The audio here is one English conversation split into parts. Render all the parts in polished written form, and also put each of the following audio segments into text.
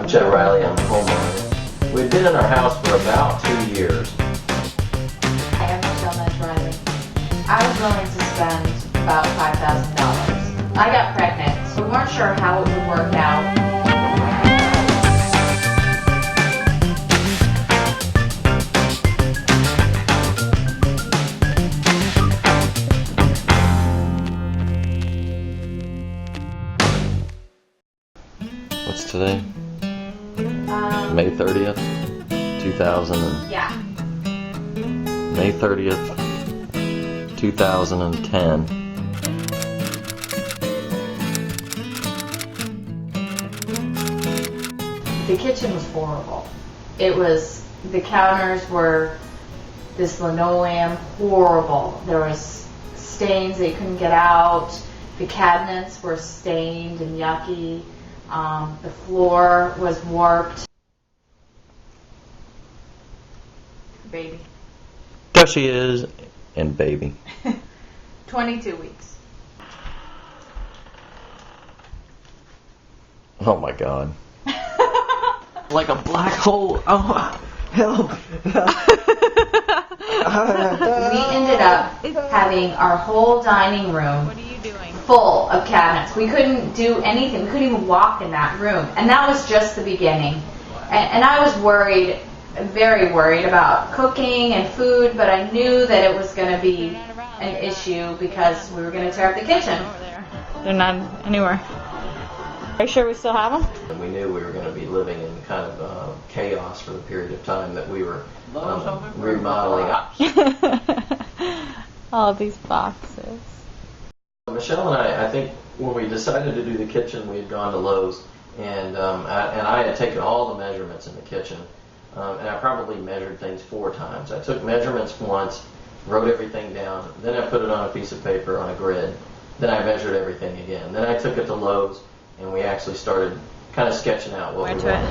Joe Riley, I'm the homeowner. We've been in our house for about 2 years. Hi, I'm Michelle Riley. I was willing to spend about $5,000. I got pregnant, so we weren't sure how it would work out. What's today? May 30th, 2000. Yeah. May 30th, 2010. The kitchen was horrible. It was, the counters were this linoleum, horrible. There was stains that you couldn't get out. The cabinets were stained and yucky. The floor was warped. Baby. There she is, and baby. 22 weeks. Oh my God. Like a black hole. Oh, help. We ended up having our whole dining room full of cabinets. We couldn't do anything. We couldn't even walk in that room. And that was just the beginning. And I was worried, very worried about cooking and food, but I knew that it was going to be an issue because we were going to tear up the kitchen. They're not anywhere. Are you sure we still have them? And we knew we were going to be living in kind of chaos for the period of time that we were remodeling. All of these boxes. Michelle and I think when we decided to do the kitchen, we had gone to Lowe's, and I had taken all the measurements in the kitchen, and I probably measured things 4 times. I took measurements once, wrote everything down, then I put it on a piece of paper on a grid, then I measured everything again. Then I took it to Lowe's, and we actually started kind of sketching out what we wanted.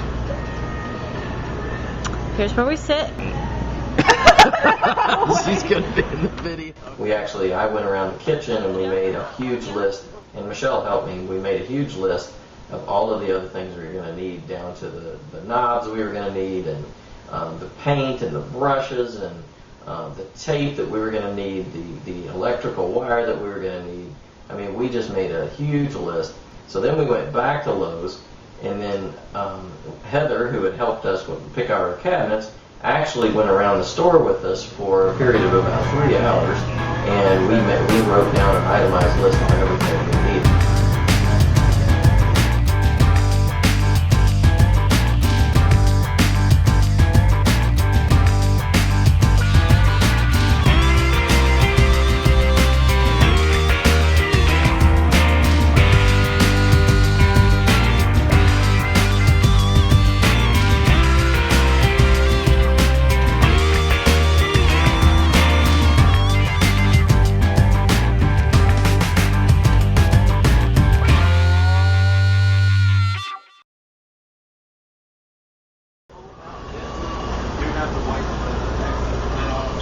Here's where we sit. She's going to be in the video. I went around the kitchen and we made a huge list, and Michelle helped me. We made a huge list of all of the other things we were going to need, down to the knobs we were going to need, and the paint and the brushes and the tape that we were going to need, the electrical wire that we were going to need. I mean, we just made a huge list. So then we went back to Lowe's, and then Heather, who had helped us pick out our cabinets, actually went around the store with us for a period of about 3 hours, and we wrote down an itemized list of everything we needed.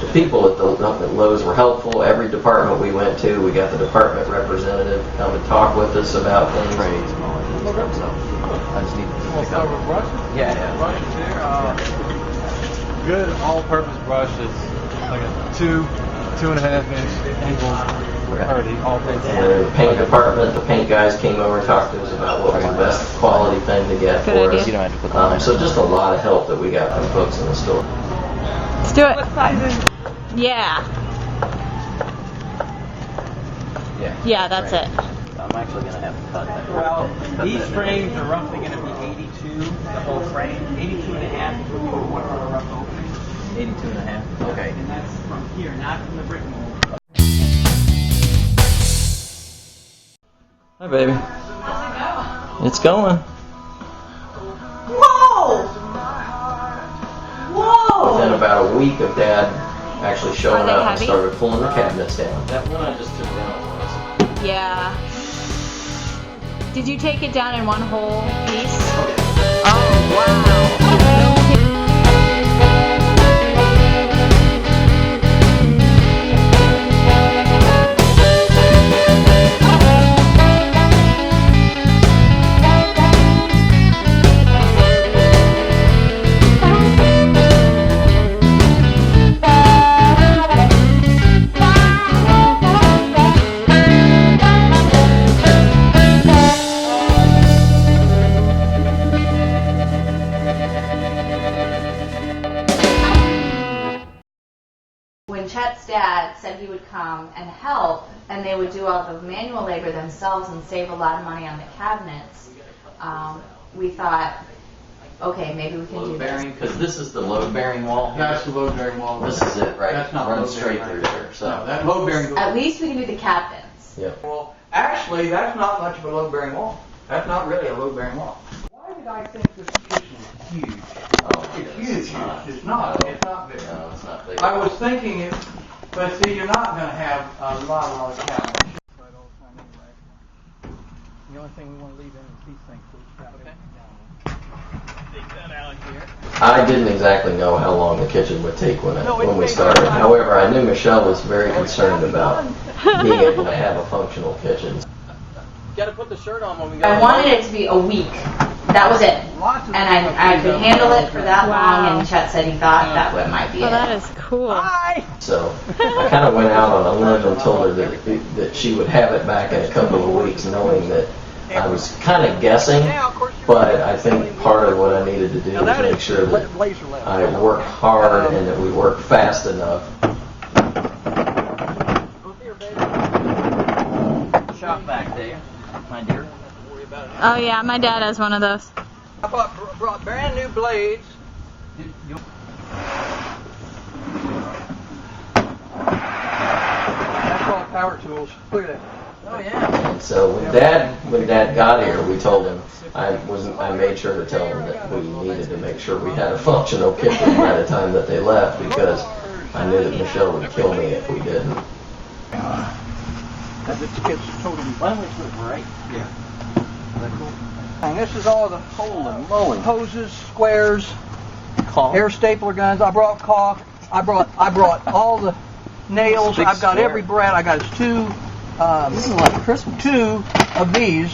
The people at Lowe's were helpful. Every department we went to, we got the department representative come and talk with us about things. Trades and all that stuff. So I just need to pick up. Brushes? Yeah. Brushes here. Good all-purpose brush is like a 2.5 inch angle. All-purpose. And the paint department, the paint guys came over and talked to us about what was the best quality thing to get for us. You don't have to put that on. So just a lot of help that we got from folks in the store. Let's do it. What sizes? Yeah. Yeah, that's it. I'm actually going to have to cut that. Well, these frames are roughly going to be 82, the whole frame. 82 and a half is what we would want for a rough opening. 82 and a half. Okay. And that's from here, not from the brick mold. Hi, baby. How's it going? It's going. Whoa! Whoa! Within about a week of Dad actually showing up and heavy? started pulling the cabinets down. That one I just took down once. Yeah. Did you take it down in one whole piece? Oh, wow. and help, and they would do all the manual labor themselves and save a lot of money on the cabinets, we thought, okay, maybe we can do this. Because this is the load-bearing wall. That's the load-bearing wall. This is it, right? That's not runs load-bearing straight through right there. So No, that load-bearing. At least we can do the cabinets. Yep. Well, actually, that's not much of a load-bearing wall. That's not really a load-bearing wall. Why did I think this kitchen was huge? It's huge. It's not. It's not big. No, it's not big. I was thinking it, but see, you're not going to have a lot of cabinets. The only thing we want to leave in is these things. Okay. Take that out here. I didn't exactly know how long the kitchen would take when we takes started. time. However, I knew Michelle was very concerned about being able to have a functional kitchen. Got to put the shirt on when we go. I wanted it to be a week. That was it. And I could handle it for that long, and Chet said he thought that might be Well, it. that is cool. So I kind of went out on a limb and told her that she would have it back in a couple of weeks, knowing that I was kind of guessing, but I think part of what I needed to do was make sure that I worked hard and that we worked fast enough. Shop back there, my dear. Oh yeah, my dad has one of those. I brought brand new blades. That's all power tools. Look at that. Oh yeah. And so when Dad got here, we told him I made sure to tell him that we needed to make sure we had a functional kitchen by the time that they left, because I knew that Michelle would kill me if we didn't. It's totally. Why don't we put it right? Yeah. And this is all the hoses, squares, hair stapler guns. I brought caulk. I brought all the nails. I've got every brand. I got two. This is like Christmas. 2 of these,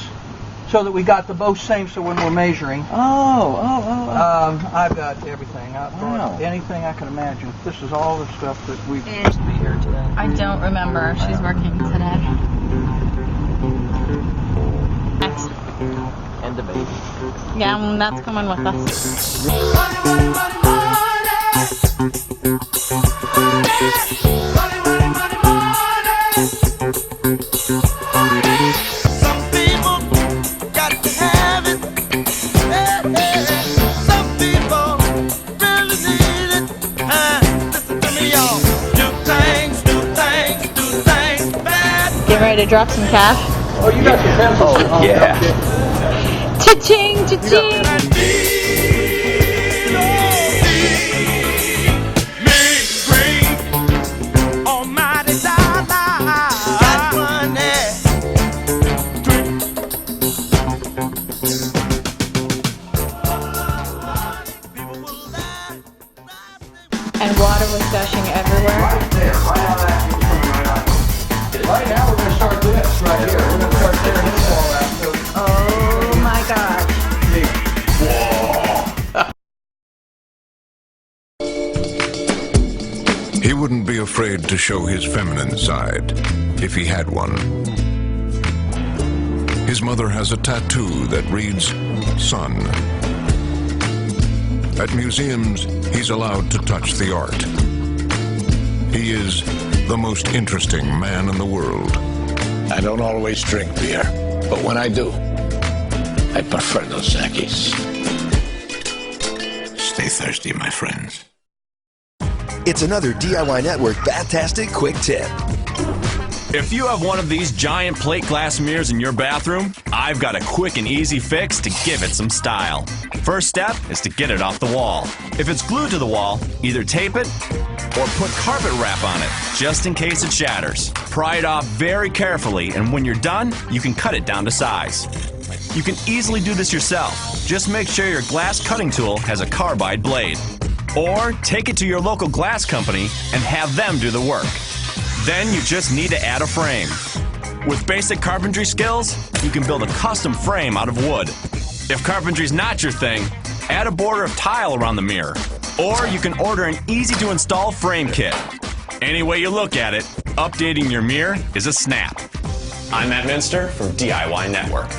so that we got the both same. So when we're measuring, I've got everything. I brought anything I can imagine. This is all the stuff that we used to be here today. I don't remember. She's working today. Next. And the baby. Yeah, that's coming with us. Some people got to have it. Some people really need it. Listen to me, y'all. Do things bad. Get ready to drop some cash. Oh, you got your pencils. Oh, yeah. Cha-ching, cha-ching. And water was gushing everywhere. Right there, right out of that. Right now we're going to start this right here. We're going to start tearing this wall out. Oh my gosh. He wouldn't be afraid to show his feminine side, if he had one. His mother has a tattoo that reads, Son. At museums, he's allowed to touch the art. He is the most interesting man in the world. I don't always drink beer, but when I do, I prefer Dos Equis. Stay thirsty, my friends. It's another DIY Network Fantastic Quick Tip. If you have one of these giant plate glass mirrors in your bathroom, I've got a quick and easy fix to give it some style. First step is to get it off the wall. If it's glued to the wall, either tape it or put carpet wrap on it, just in case it shatters. Pry it off very carefully, and when you're done, you can cut it down to size. You can easily do this yourself. Just make sure your glass cutting tool has a carbide blade. Or take it to your local glass company and have them do the work. Then you just need to add a frame. With basic carpentry skills, you can build a custom frame out of wood. If carpentry's not your thing, add a border of tile around the mirror. Or you can order an easy-to-install frame kit. Any way you look at it, updating your mirror is a snap. I'm Matt Minster from DIY Network.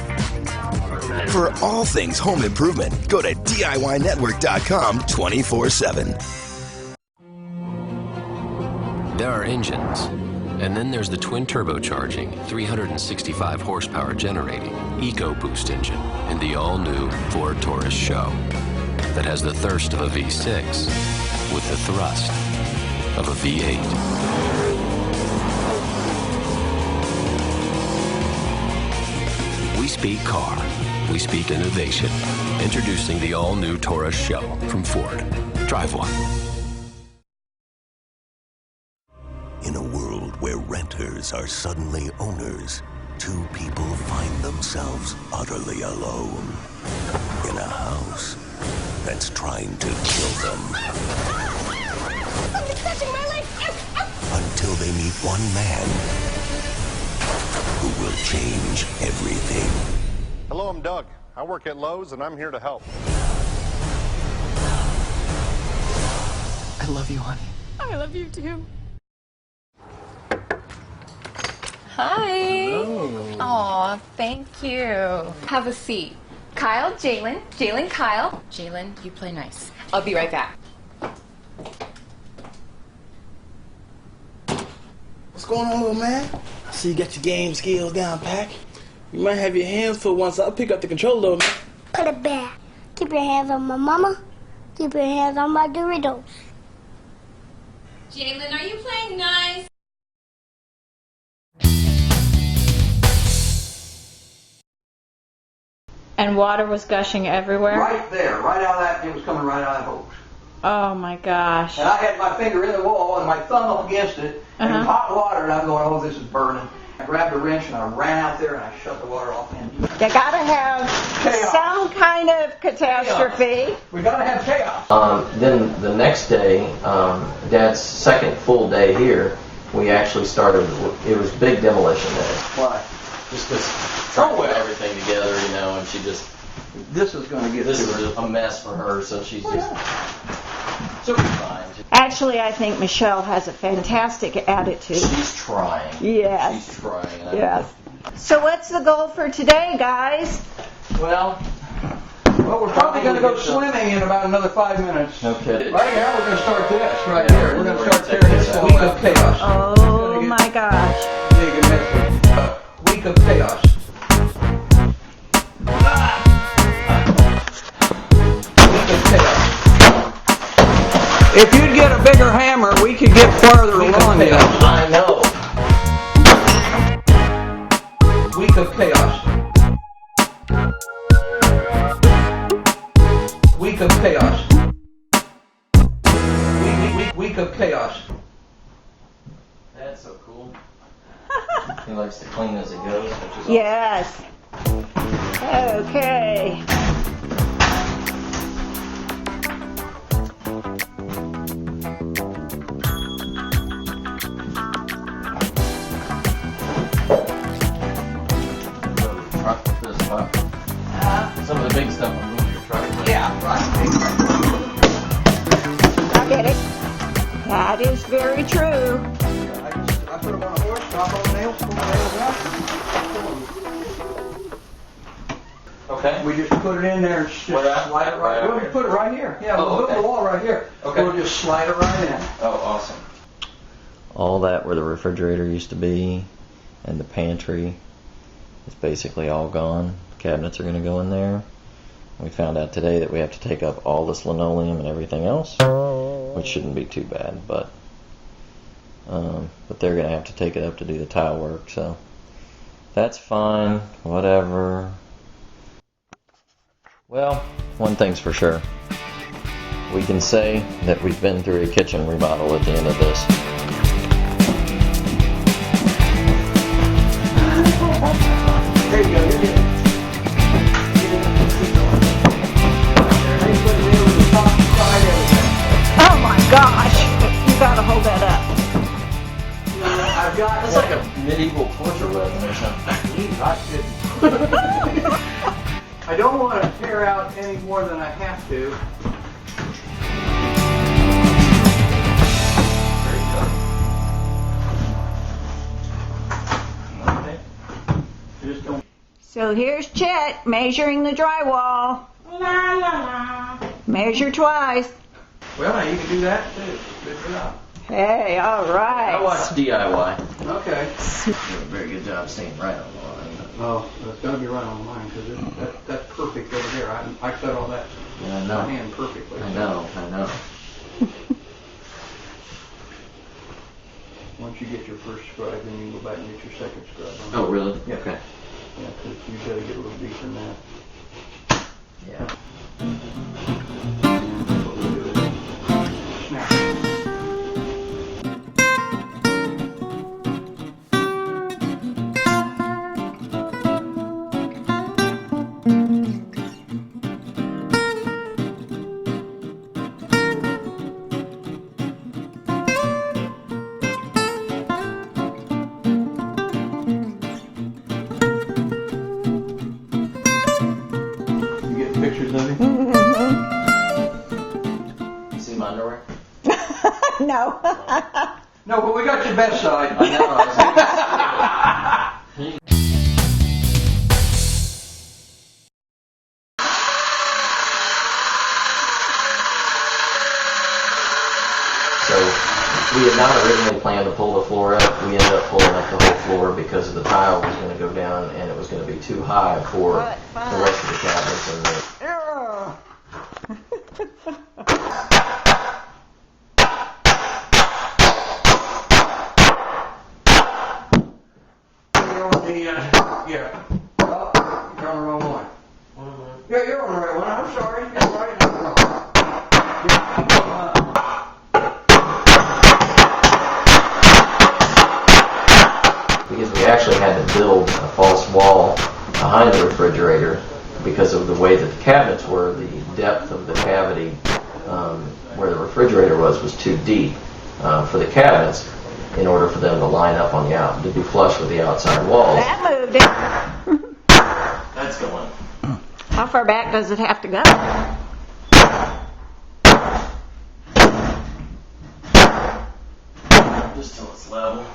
For all things home improvement, go to DIYnetwork.com 24/7. There are engines And then there's the twin turbocharging, 365 horsepower generating EcoBoost engine in the all-new Ford Taurus SHO that has the thirst of a V6 with the thrust of a V8. We speak car. We speak innovation. Introducing the all-new Taurus SHO from Ford. Drive one. In a world where renters are suddenly owners, two people find themselves utterly alone in a house that's trying to kill them. Something's touching my leg. Until they meet one man who will change everything. Hello, I'm Doug. I work at Lowe's and I'm here to help. I love you, honey. I love you too. Hi. Aw, thank you. Have a seat. Kyle, Jalen. Jalen, Kyle. Jalen, you play nice. I'll be right back. What's going on, little man? I see you got your game skills down, Pack. You might have your hands full once I'll pick up the controller, man. Put it back. Keep your hands on my mama. Keep your hands on my Doritos. Jalen, are you playing nice? And water was gushing everywhere? Right there, right out of that, it was coming right out of that hose. Oh my gosh. And I had my finger in the wall and my thumb up against it, and hot water, and I'm going, oh, this is burning. I grabbed a wrench and I ran out there and I shut the water off. And You gotta have some kind of catastrophe. We gotta have chaos. Then the next day, Dad's second full day here, we actually started, it was big demolition day. Why? Just because trying to put everything together, you know, and she just... This is going to get... This is a mess for her, so she's just... She'll be fine. Actually, I think Michelle has a fantastic attitude. She's trying. Yes. She's trying. Yes. So what's the goal for today, guys? Well, we're probably going to go swimming in about another 5 minutes. No kidding. Right now, we're going to start this right here. We're going to start tearing this week of chaos. Oh my gosh. Big and messy. Week of chaos. Week of chaos. If you'd get a bigger hammer, we could get farther along this. I know. Week of chaos. Week of chaos. Week of chaos. That's so cool. He likes to clean as it goes. Which is Yes. Okay. Some of the big stuff will move your truck. Yeah, right. I get it. That is very true. I put them on a horse, drop on nails, pull the nails out. Okay. We just put it in there and just slide it right. We'll put it right here. Yeah, we'll put the wall right here. Okay. We'll just slide it right in. Oh, awesome. All that where the refrigerator used to be and the pantry is basically all gone. Cabinets are going to go in there. We found out today that we have to take up all this linoleum and everything else, which shouldn't be too bad, but they're going to have to take it up to do the tile work, so that's fine, whatever. Well, one thing's for sure. We can say that we've been through a kitchen remodel at the end of this. There you go. You're good. Oh my gosh. You gotta hold that up. I've got... It's like a medieval torture weapon or something. I don't want to tear out any more than I have to. So here's Chet measuring the drywall. Measure twice. Well, now you can do that too. Good job. Hey, all right. I watched DIY. Okay. Did a very good job staying right on the line. Oh, that's got to be right on the line because that's perfect over there. I cut all that Yeah, I know. by hand perfectly. I know. Once you get your first scribe, then you can go back and get your second scribe. Oh, really? Yeah. Okay. Yeah, because you got to get a little deeper than that. Yeah. That's what we do. Snap. You get pictures of him? You see my underwear? No. No, but we got your best side. I know. So we had not originally planned to pull the floor up. We ended up pulling up the whole floor because the tile was going to go down and it was going to be too high for the rest of the cabinets. And Yeah. Oh, you're on the wrong one. Yeah, you're on the right one. I'm sorry. You're right. because we actually had to build a false wall behind the refrigerator because of the way that the cabinets were. The depth of the cavity where the refrigerator was too deep for the cabinets in order for them to line up on to be flush with the outside walls. That moved it. That's going. How far back does it have to go? Just till it's level.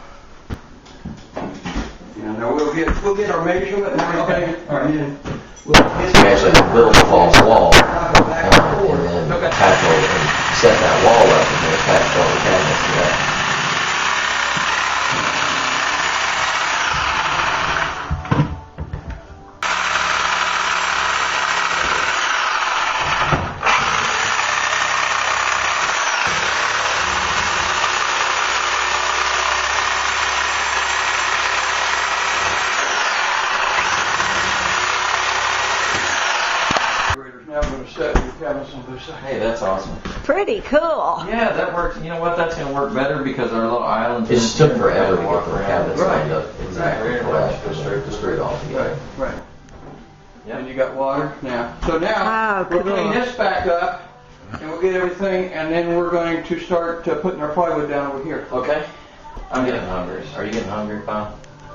Yeah, now we'll get our measurement and everything. All right. We actually had to build a false wall and then attach and set that wall up and then attach all the cabinets to that. Now I'm going to set your cabinets on this side. Hey, that's awesome. Pretty cool. Yeah, that works. You know what? That's going to work better because our little islands. It just took forever to get the cabinets lined up exactly correct to screw it all together. Right. Yeah. And you got water now. So now we'll clean this back up, and we'll get everything, and then we're going to start putting our plywood down over here. Okay. I'm getting hungry. Are you getting hungry, Pop?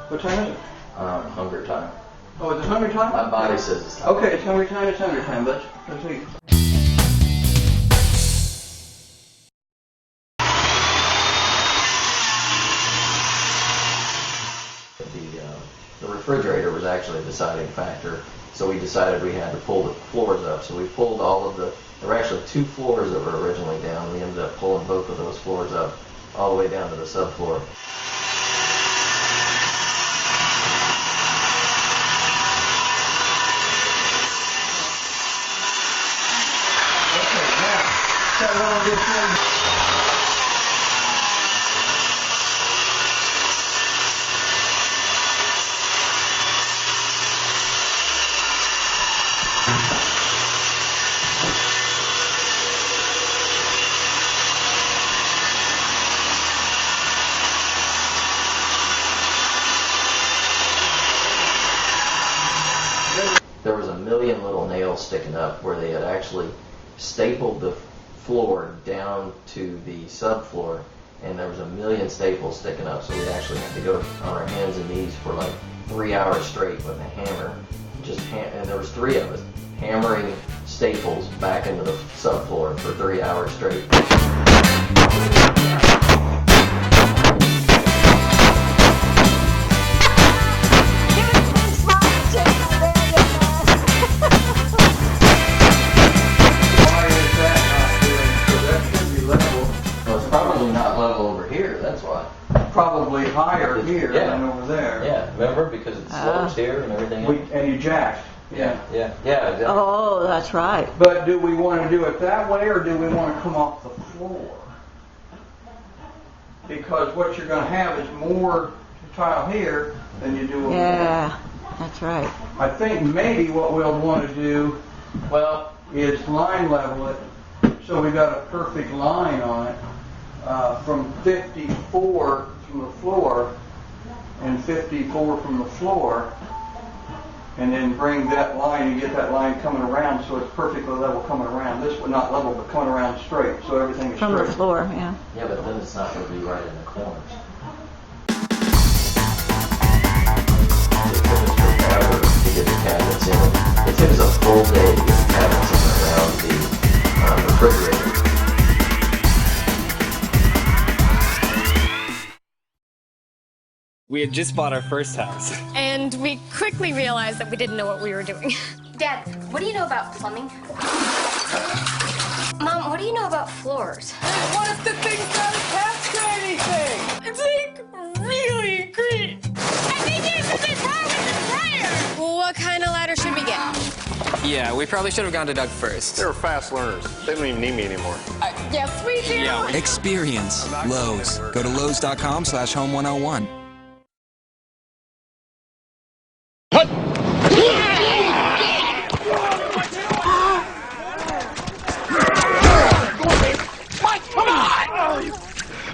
What time is it? Hunger time. Oh, is it hungry time? My body says it's time. Okay, it's hungry time. It's hungry time. Let's eat. The refrigerator was actually a deciding factor, so we decided we had to pull the floors up. So we pulled all of there were actually 2 floors that were originally down. We ended up pulling both of those floors up all the way down to the subfloor. There was a million little nails sticking up where they had actually stapled the floor down to the subfloor, and there was a million staples sticking up, so we actually had to go on our hands and knees for like 3 hours straight with a hammer. And there was 3 of us hammering staples back into the subfloor for 3 hours straight. Well, it's probably not level higher here than over there. Yeah, remember? Because it slopes here and everything else. And you jacked. Yeah, exactly. Oh, that's right. But do we want to do it that way, or do we want to come off the floor? Because what you're going to have is more tile here than you do over there. Yeah, that's right. I think maybe what we'll want to do, is line level it so we got a perfect line on it from 54 from the floor and 54 from the floor, and then bring that line and get that line coming around so it's perfectly level coming around. This one not level, but coming around straight, so everything is From straight. the floor, yeah. Yeah, but then it's not going to be right in the corners. To get the cabinets in. It took us a full day to get the cabinets in around the refrigerator. We had just bought our first house. And we quickly realized that we didn't know what we were doing. Dad, what do you know about plumbing? Mom, what do you know about floors? What if the thing's not attached to anything? It's like really great. I think there's something wrong with the sprayer. Well, what kind of ladder should we get? Yeah, we probably should have gone to Doug first. They're fast learners. They don't even need me anymore. Yes, we do. Yeah, Experience Lowe's. Go to Lowe's.com/home101.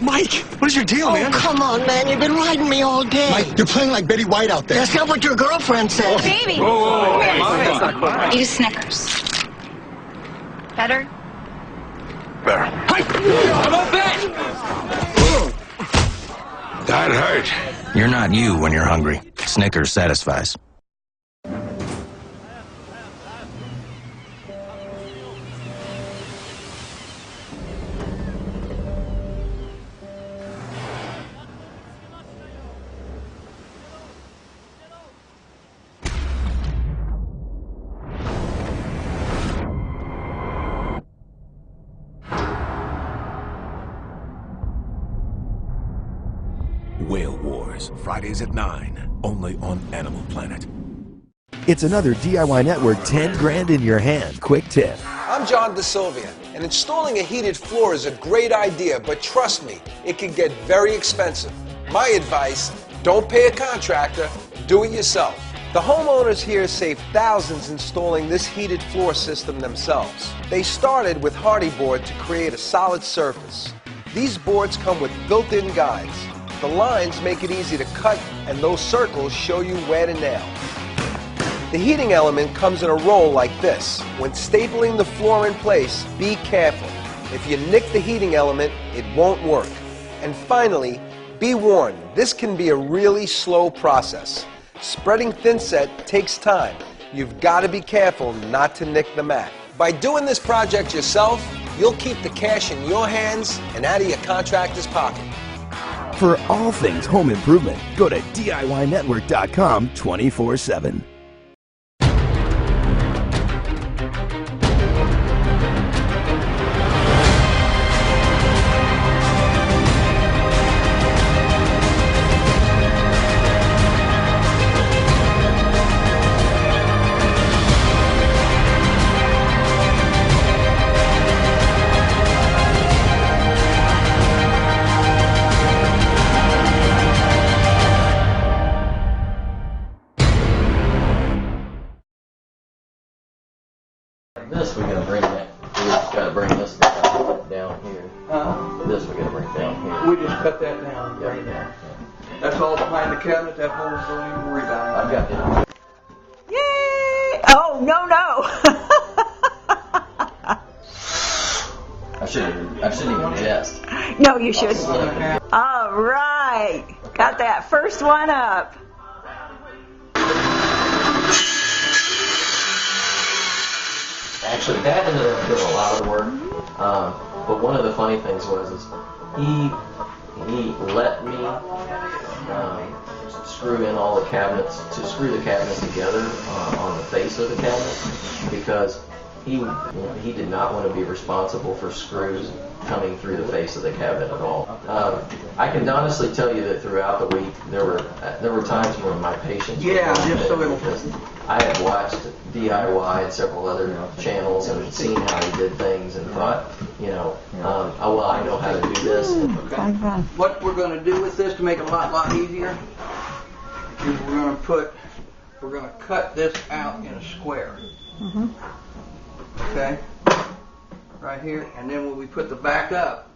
Mike, what is your deal, man? Come on, man. You've been riding me all day. Mike, you're playing like Betty White out there. That's not what your girlfriend said. Baby. Whoa. Eat a Snickers. Better? Better. How about that? That hurt. You're not you when you're hungry. Snickers satisfies. Whale Wars, Fridays at 9, only on Animal Planet. It's another DIY Network 10 grand in your hand quick tip. I'm John DeSylvia, and installing a heated floor is a great idea, but trust me, it can get very expensive. My advice, don't pay a contractor, do it yourself. The homeowners here save thousands installing this heated floor system themselves. They started with hardy board to create a solid surface. These boards come with built-in guides. The lines make it easy to cut, and those circles show you where to nail. The heating element comes in a roll like this. When stapling the floor in place, be careful. If you nick the heating element, it won't work. And finally, be warned, this can be a really slow process. Spreading thinset takes time. You've got to be careful not to nick the mat. By doing this project yourself, you'll keep the cash in your hands and out of your contractor's pocket. For all things home improvement, go to DIYNetwork.com 24/7. This we're gonna bring that. We just gotta bring this down here. This we're gonna bring down here. We just cut that down, bring it down. That's all behind the cabinet. That hole's don't even worry about it. I've got that. Yay! Oh, no. I shouldn't even jest. No, you shouldn't. All right. Got that first one up. Actually, Dad ended up doing a lot of the work. But one of the funny things was he let me screw in all the cabinets, to screw the cabinets together on the face of the cabinet, because He did not want to be responsible for screws coming through the face of the cabinet at all. I can honestly tell you that throughout the week there were times when my patience because I had watched DIY and several other channels and seen how he did things and thought, oh well, I know how to do this. What we're going to do with this to make it a lot easier is we're going to cut this out in a square. Okay, right here, and then when we put the back up,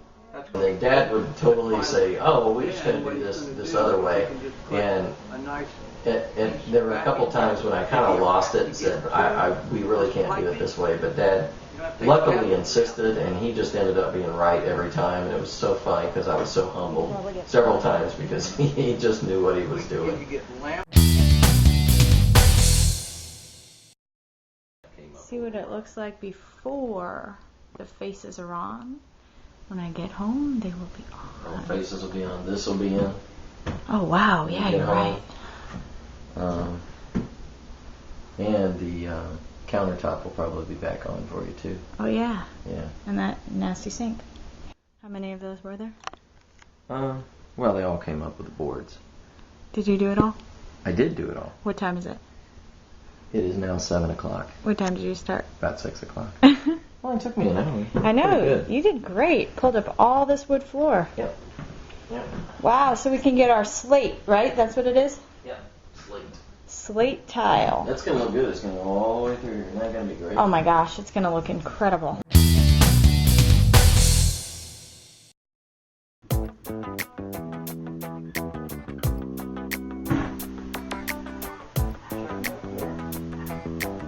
Dad would totally say, "Oh, well, we're just going to do this other way," and there were a couple times when I kind of lost it and said, "We really can't do it this way." But Dad luckily insisted, and he just ended up being right every time, and it was so funny because I was so humbled several times because he just knew what he was doing. See what it looks like before the faces are on. When I get home, they will be on. The faces will be on. This will be in. Oh wow! Yeah, you're right. And the countertop will probably be back on for you too. Oh yeah. Yeah. And that nasty sink. How many of those were there? Well, they all came up with the boards. Did you do it all? I did do it all. What time is it? It is now 7 o'clock. What time did you start? About 6 o'clock. Well, it took me an hour. I know. You did great. Pulled up all this wood floor. Yep. Wow, so we can get our slate, right? That's what it is? Yep. Slate. Slate tile. That's going to look good. It's going to go all the way through. Isn't that going to be great? Oh my gosh, it's going to look incredible.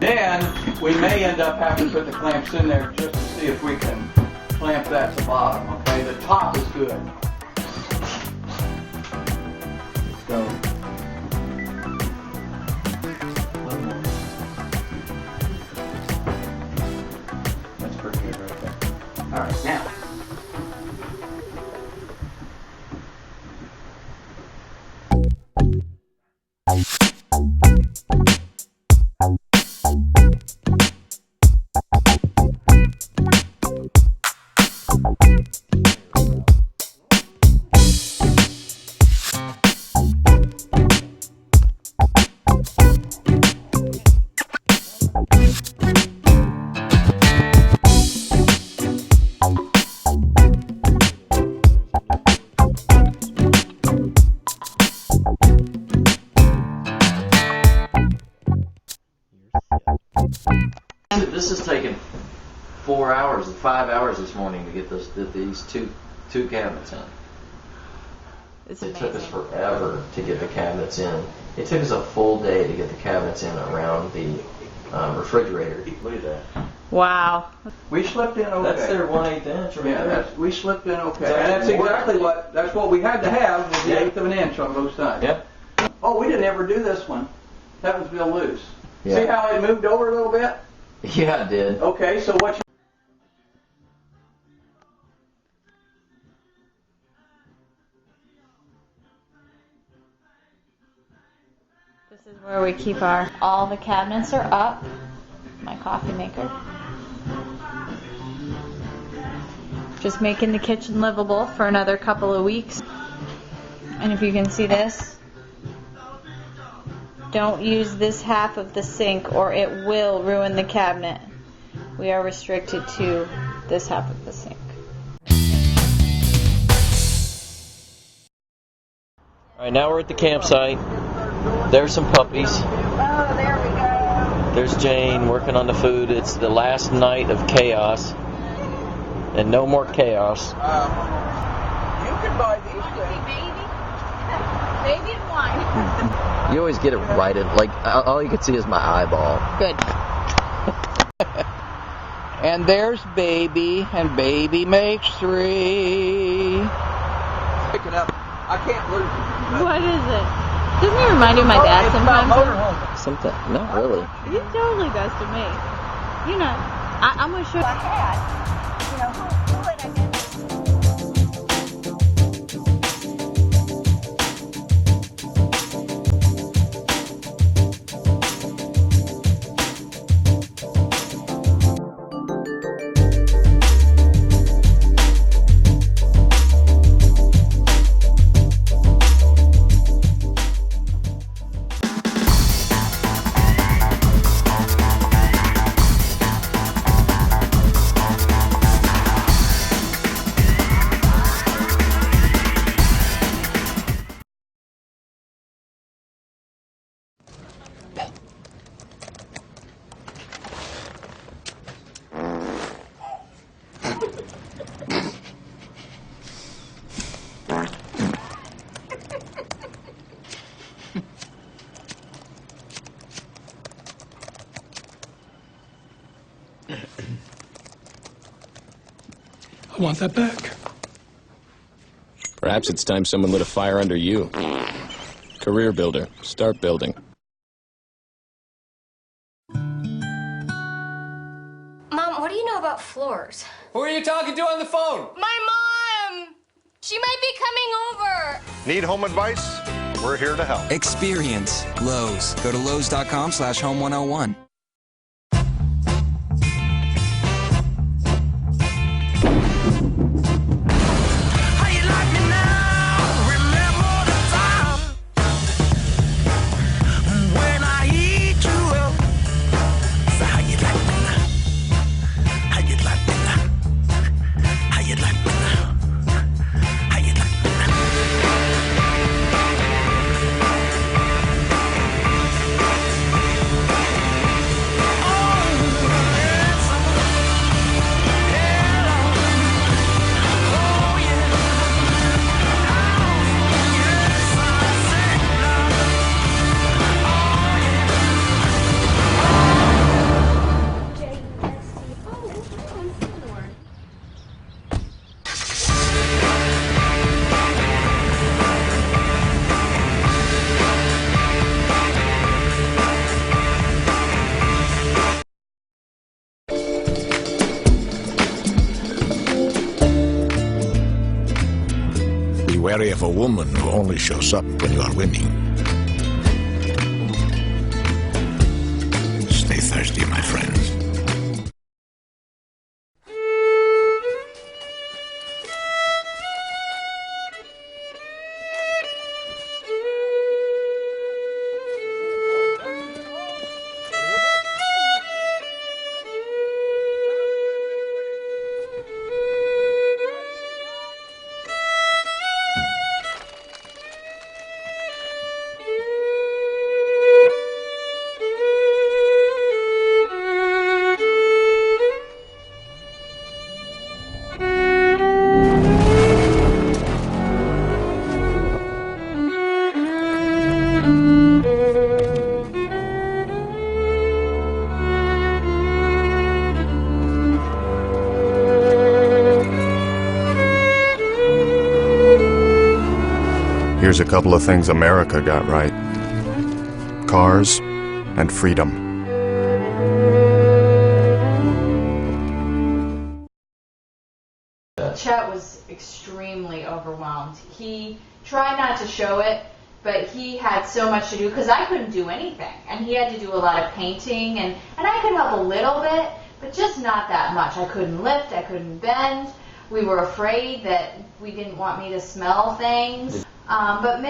then we may end up having to put the clamps in there just to see if we can clamp that to the bottom. Okay, the top is good. So. That's pretty good right there. All right, now. This has taken 4 hours and 5 hours this morning to get these two cabinets in. It took us forever to get the cabinets in. It took us a full day to get the cabinets in around the refrigerator. Look at that. Wow. We slipped in okay. That's their 1/8 inch right there. We slipped in okay. And that's exactly what we had to have was the 1/8 of an inch on both sides. Yep. Oh, we didn't ever do this one. That was Bill loose. Yeah. See how it moved over a little bit? Yeah, it did. Okay, so what This is where we keep all the cabinets are up. My coffee maker. Just making the kitchen livable for another couple of weeks. And if you can see this, don't use this half of the sink or it will ruin the cabinet. We are restricted to this half of the sink. All right, now we're at the campsite. There's some puppies. Oh, there we go. There's Jane working on the food. It's the last night of chaos. And no more chaos. you can buy these things. Baby and wine. You always get it right. All you can see is my eyeball. Good. And there's baby, and baby makes 3. Picking up. I can't lose it. What is it? Doesn't he remind you of my dad sometimes? Sometimes. Not really. He totally does to me. You know, I'm going to show you. I had, who would I do this? I want that back. Perhaps it's time someone lit a fire under you. Career builder. Start building. Mom, what do you know about floors? Who are you talking to on the phone? My mom! She might be coming over. Need home advice? We're here to help. Experience Lowe's. Go to Lowe's.com/home101. Be wary of a woman who only shows up when you are winning. Stay thirsty, my friends. Here's a couple of things America got right. Cars and freedom. Chet was extremely overwhelmed. He tried not to show it, but he had so much to do because I couldn't do anything. And he had to do a lot of painting, and I could help a little bit, but just not that much. I couldn't lift, I couldn't bend. We were afraid that we didn't want me to smell things. But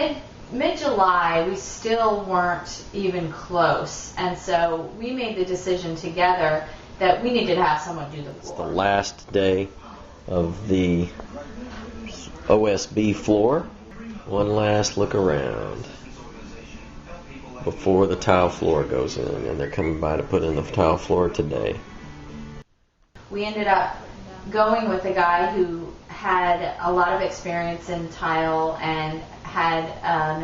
mid-July, we still weren't even close. And so we made the decision together that we needed to have someone do the floor. The last day of the OSB floor. One last look around before the tile floor goes in, and they're coming by to put in the tile floor today. We ended up going with a guy who had a lot of experience in tile and had an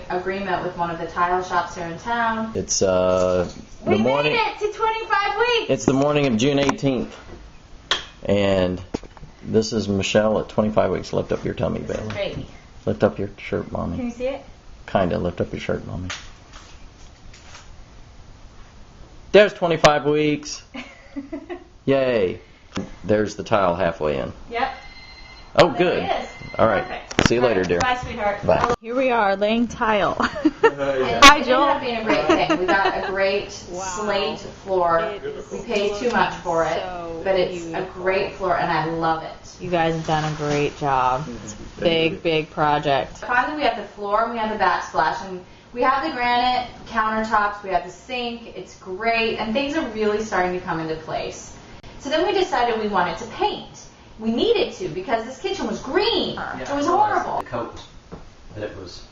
agreement with one of the tile shops here in town. It's the morning. We made it to 25 weeks. It's the morning of June 18th, and this is Michelle at 25 weeks. Lift up your tummy, baby. Great. Lift up your shirt, mommy. Can you see it? Kinda. Lift up your shirt, mommy. There's 25 weeks. Yay. There's the tile halfway in. Yep. Oh, good. There it is. All right. Perfect. See you later, dear. Bye, sweetheart. Bye. Here we are laying tile. Hi, Joel. It ended up being a great thing. We got a great slate floor. We paid too much for it, but it's a great floor, and I love it. You guys have done a great job. It's a big project. Finally, we have the floor and we have the backsplash, and we have the granite countertops. We have the sink. It's great, and things are really starting to come into place. So then we decided we wanted to paint. We needed to because this kitchen was green. Yeah, it was horrible. The coat, that it was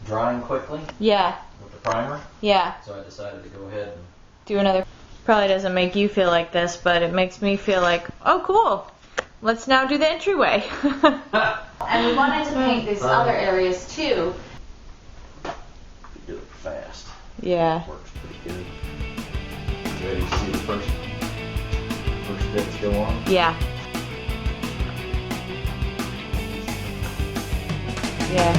drying quickly. Yeah. With the primer. Yeah. So I decided to go ahead and do another. Probably doesn't make you feel like this, but it makes me feel like, oh, cool. Let's now do the entryway. And we wanted to paint these other areas too. You do it fast. Yeah. Works pretty good. Ready to see the first Did it still on? Yeah. Yeah.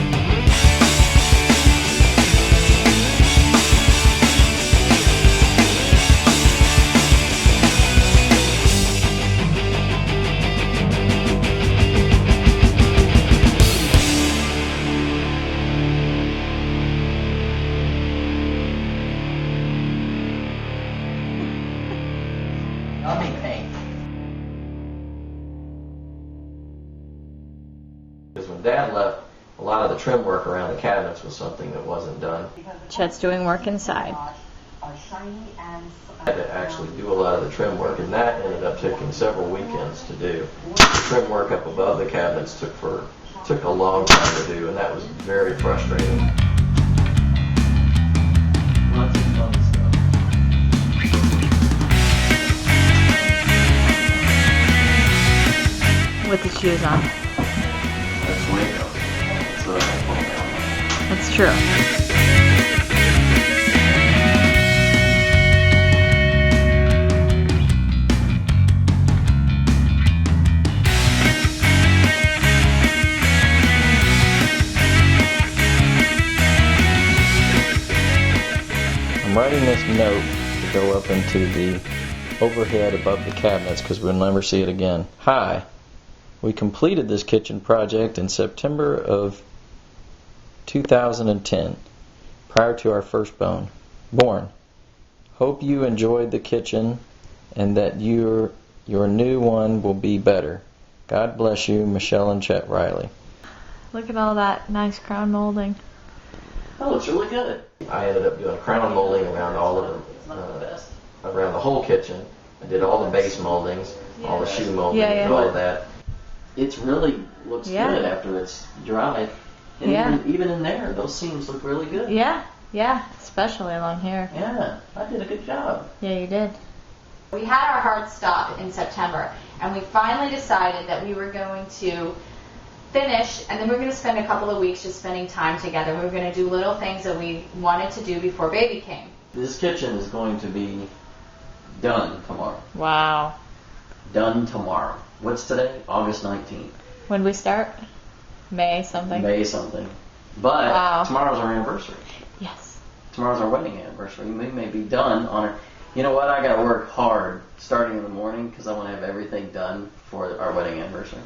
Because when Dad left, a lot of the trim work around the cabinets was something that wasn't done. Chet's doing work inside. I had to actually do a lot of the trim work, and that ended up taking several weekends to do. The trim work up above the cabinets took a long time to do, and that was very frustrating. Lots of fun stuff. With the shoes on. That's Waco. So That's true. I'm writing this note to go up into the overhead above the cabinets because we'll never see it again. Hi. We completed this kitchen project in September of 2010, prior to our first born. Hope you enjoyed the kitchen and that your new one will be better. God bless you, Michelle and Chet Riley. Look at all that nice crown molding. That looks really good. I ended up doing crown molding around all of the, around the whole kitchen. I did all the base moldings, all the shoe molding, and all of that. It really looks good after it's dried. And even in there, those seams look really good. Yeah, especially along here. Yeah, I did a good job. Yeah, you did. We had our hard stop in September, and we finally decided that we were going to finish, and then we were going to spend a couple of weeks just spending time together. We were going to do little things that we wanted to do before baby came. This kitchen is going to be done tomorrow. Wow. Done tomorrow. What's today? August 19th. When did we start? May something. But tomorrow's our anniversary. Yes. Tomorrow's our wedding anniversary. We may be done on our... You know what? I got to work hard starting in the morning because I want to have everything done for our wedding anniversary.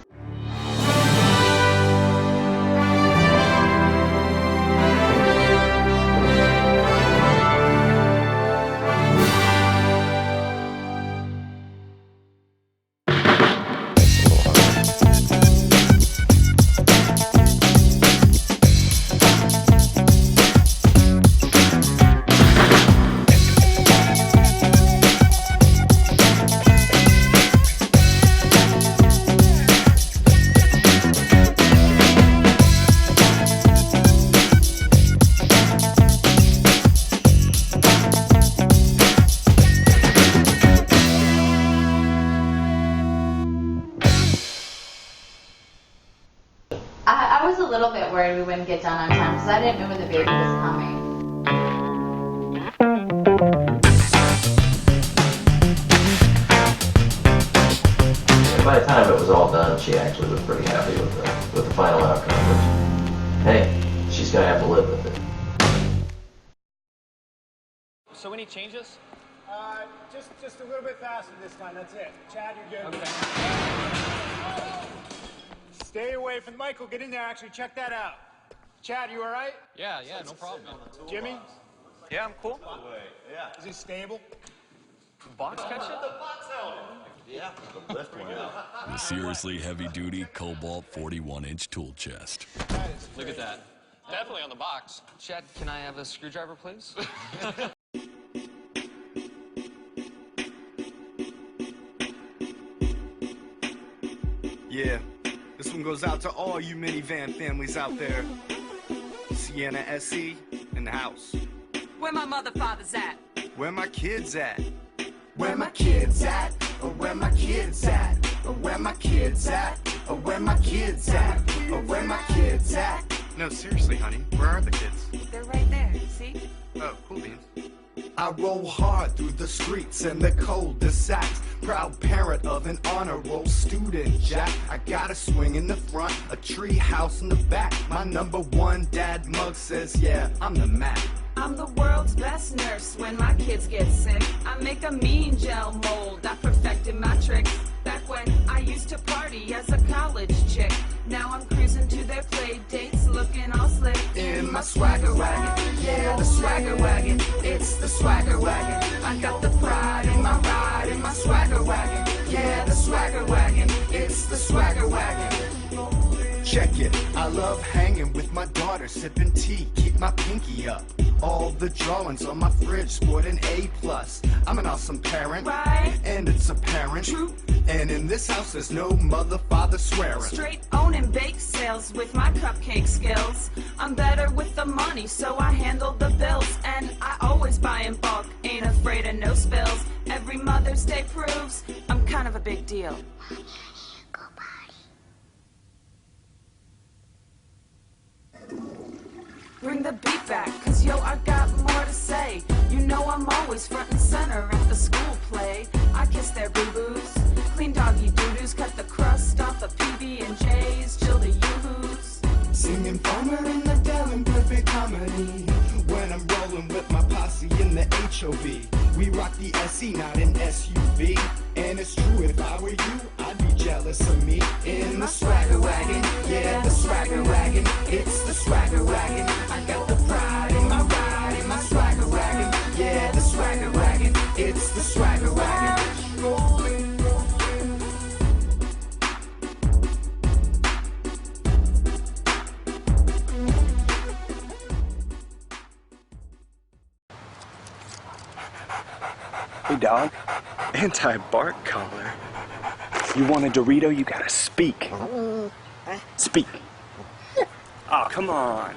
I was a little bit worried we wouldn't get done on time because I didn't know when the baby was coming. By the time it was all done, she actually was pretty happy with the final outcome. But hey, she's going to have to live with it. So any changes? Just a little bit faster this time, that's it. Chad, you're good. Okay. Stay away from Michael, get in there, actually, check that out. Chad, you alright? Yeah, no problem. Jimmy? Yeah, I'm cool. Yeah. Is he stable? The box catch it? The box element. Yeah, the lift one. The seriously heavy-duty Cobalt 41-inch tool chest. Look at that. Definitely on the box. Chad, can I have a screwdriver, please? Yeah, this one goes out to all you minivan families out there. Sienna SE in the house. Where my mother father's at? Where my kids at? Where my kids at? Or where my kids at? Or where my kids at? Or where my kids at? Or where my kids at? No, seriously, honey, where are the kids? They're right there, see? Oh, cool beans. I roll hard through the streets and the cul-de-sacs. Proud parent of an honor roll student, Jack. I got a swing in the front, a tree house in the back. My #1 dad mug says, yeah, I'm the Mac. I'm the world's best nurse when my kids get sick. I make a mean gel mold, I perfected my tricks. Back when I used to party as a college chick. Now I'm cruising to their play dates, looking all slick. In my swagger wagon, yeah, the swagger wagon. It's the swagger wagon. I got the pride in my ride in my swagger wagon. Yeah, the swagger wagon. It's the swagger wagon. Check it, I love hanging with my daughter, sipping tea, keep my pinky up. All the drawings on my fridge scored an A+. I'm an awesome parent, right? And it's apparent. True. And in this house there's no mother, father swearing. Straight owning bake sales with my cupcake skills. I'm better with the money, so I handle the bills. And I always buy in bulk, ain't afraid of no spills. Every Mother's Day proves I'm kind of a big deal. Bring the beat back, cause yo, I got more to say. You know I'm always front and center at the school play. I kiss their boo-boos, clean doggy doo-doos, cut the crust off the PB&Js, chill the yoo-hoos. Singing Farmer in the Dell in perfect harmony. When I'm rolling with my posse in the HOV. We rock the SE, not an SUV. And it's true, if I were you, I'd be jealous of me. In the swagger wagon, yeah, the swagger wagon. It's the swagger wagon. I got the pride in my ride in my swagger wagon. Yeah, the swagger wagon. It's the swagger wagon. Hey, dog. Anti-bark collar. You want a Dorito, you gotta speak. Speak. Oh, come on.